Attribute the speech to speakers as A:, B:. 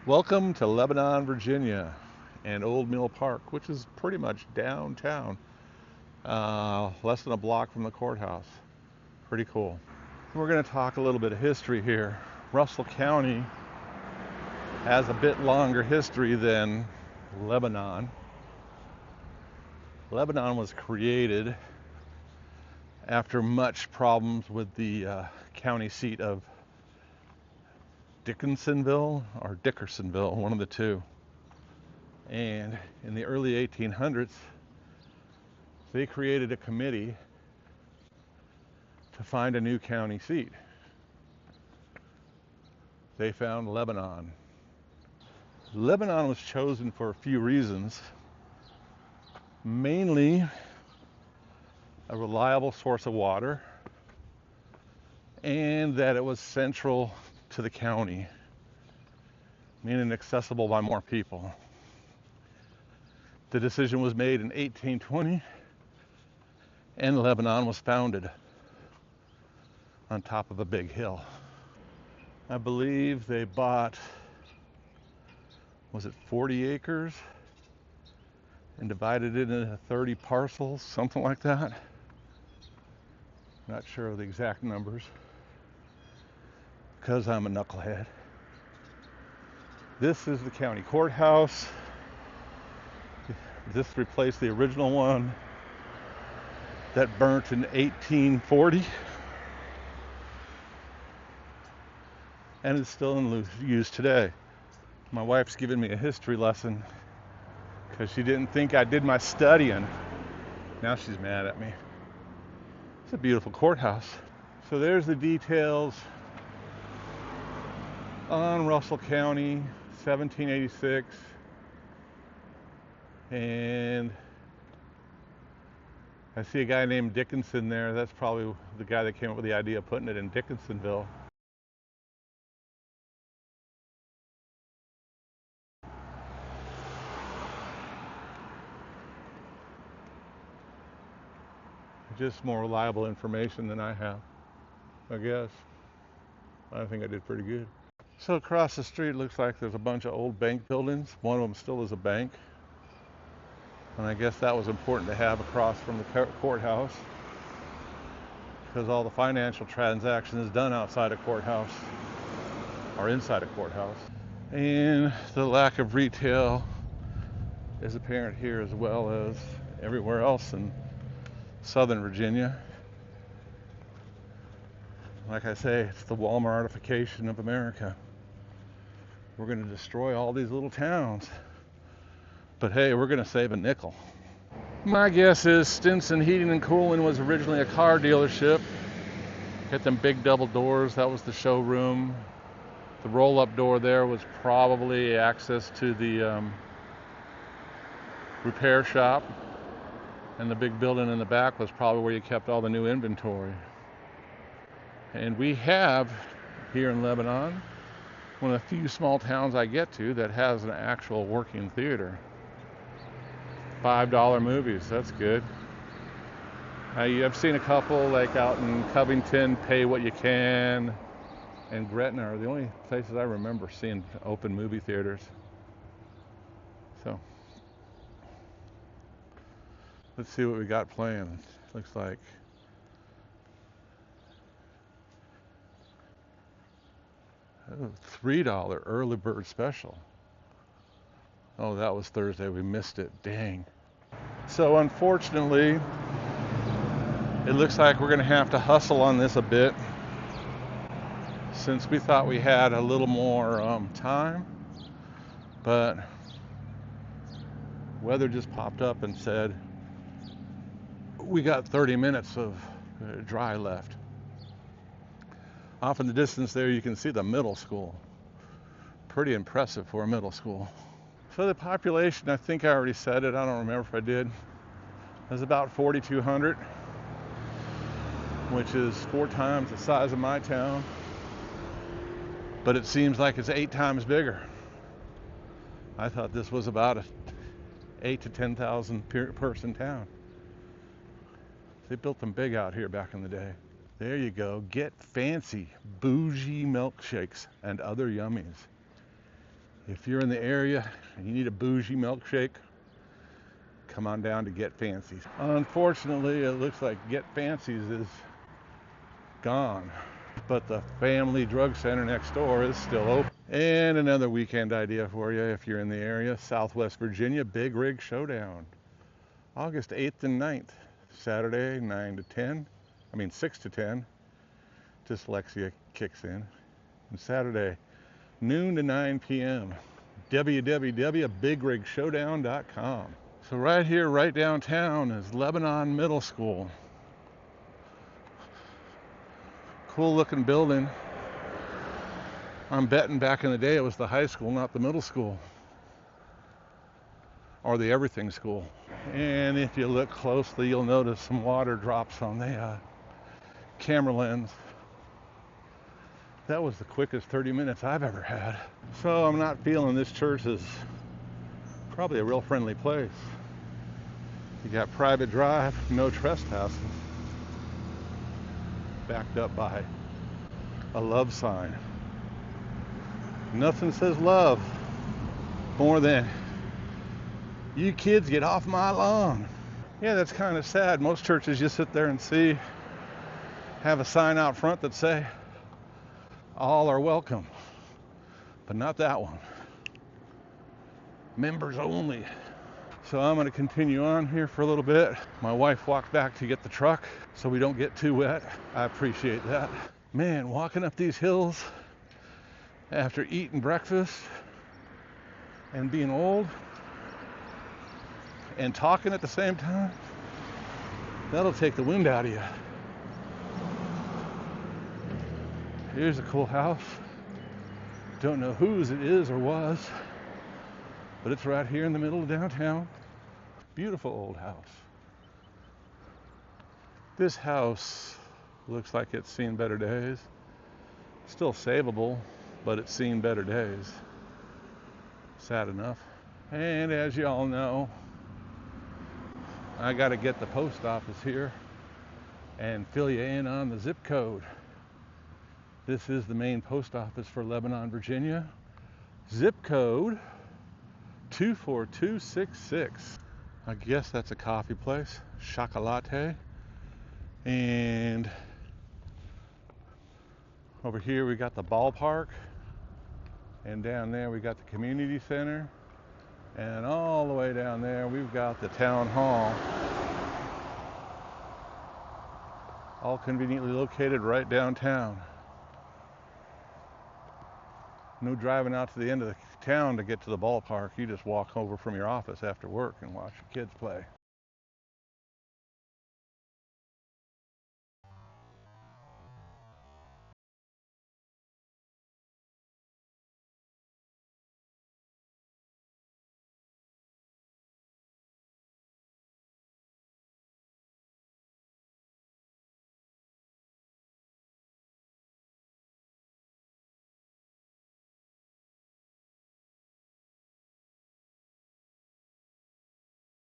A: Welcome to Lebanon, Virginia, and Old Mill Park, which is pretty much downtown, less than a block from the courthouse. Pretty cool. We're going to talk a little bit of history here. Russell County has a bit longer history than Lebanon. Lebanon was created after much problems with the county seat of Dickinsonville or Dickersonville, one of the two. And in the early 1800s, they created a committee to find a new county seat. They found Lebanon. Lebanon was chosen for a few reasons. Mainly a reliable source of water, and that it was central to the county, meaning accessible by more people. The decision was made in 1820, and Lebanon was founded on top of a big hill. I believe they bought, was it 40 acres, and divided it into 30 parcels, something like that. Not sure of the exact numbers, because I'm a knucklehead. This is the county courthouse. This replaced the original one that burnt in 1840 and is still in use today. My wife's giving me a history lesson because she didn't think I did my studying. Now she's mad at me. It's a beautiful courthouse. So there's the details on Russell County, 1786. And I see a guy named Dickinson there. That's probably the guy that came up with the idea of putting it in Dickinsonville. Just more reliable information than I have, I guess. I think I did pretty good. So across the street looks like there's a bunch of old bank buildings. One of them still is a bank. And I guess that was important to have across from the courthouse, because all the financial transaction is done outside a courthouse or inside a courthouse. And the lack of retail is apparent here as well as everywhere else in Southern Virginia. Like I say, it's the Walmartification of America. We're going to destroy all these little towns. But hey, we're going to save a nickel. My guess is Stinson Heating and Cooling was originally a car dealership. Got them big double doors. That was the showroom. The roll-up door there was probably access to the repair shop. And the big building in the back was probably where you kept all the new inventory. And we have, here in Lebanon, one of the few small towns I get to that has an actual working theater. $5 movies, that's good. I've seen a couple like out in Covington, Pay What You Can, and Gretna are the only places I remember seeing open movie theaters. So, let's see what we got playing. Looks like $3 early bird special. Oh, that was Thursday. We missed it. Dang. So unfortunately, it looks like we're going to have to hustle on this a bit, since we thought we had a little more time, but weather just popped up and said we got 30 minutes of dry left. Off in the distance there you can see the middle school. Pretty impressive for a middle school. So the population, I think I already said it, I don't remember if I did, is about 4,200, which is 4 times the size of my town, but it seems like it's 8 times bigger. I thought this was about a 8 to 10,000 person town. They built them big out here back in the day. There you go. Get fancy, bougie milkshakes and other yummies. If you're in the area and you need a bougie milkshake, come on down to Get Fancy's. Unfortunately, it looks like Get Fancy's is gone, but the Family Drug Center next door is still open. And another weekend idea for you if you're in the area, Southwest Virginia Big Rig Showdown, August 8th and 9th, Saturday 6 to 10, dyslexia kicks in, and Saturday noon to 9 p.m. www.bigrigshowdown.com. So right here, right downtown, is Lebanon Middle School. Cool looking building. I'm betting back in the day it was the high school, not the middle school. Or the everything school. And if you look closely, you'll notice some water drops on the camera lens. That was the quickest 30 minutes I've ever had. So I'm not feeling this church is probably a real friendly place. You got private drive, no trespassing. Backed up by a love sign. Nothing says love more than, "You kids get off my lawn." Yeah, that's kind of sad. Most churches you sit there and see have a sign out front that say, "All are welcome," but not that one. Members only. So I'm going to continue on here for a little bit. My wife walked back to get the truck so we don't get too wet. I appreciate that. Man, walking up these hills after eating breakfast and being old and talking at the same time, that'll take the wind out of you. Here's a cool house. Don't know whose it is or was, but it's right here in the middle of downtown. Beautiful old house. This house looks like it's seen better days. Still savable, but it's seen better days. Sad enough. And as you all know, I got to get the post office here and fill you in on the zip code. This is the main post office for Lebanon, Virginia. Zip code 24266. I guess that's a coffee place, Chocolate. And over here we got the ballpark, and down there we got the community center, and all the way down there we've got the town hall, all conveniently located right downtown. No driving out to the end of the town to get to the ballpark. You just walk over from your office after work and watch your kids play.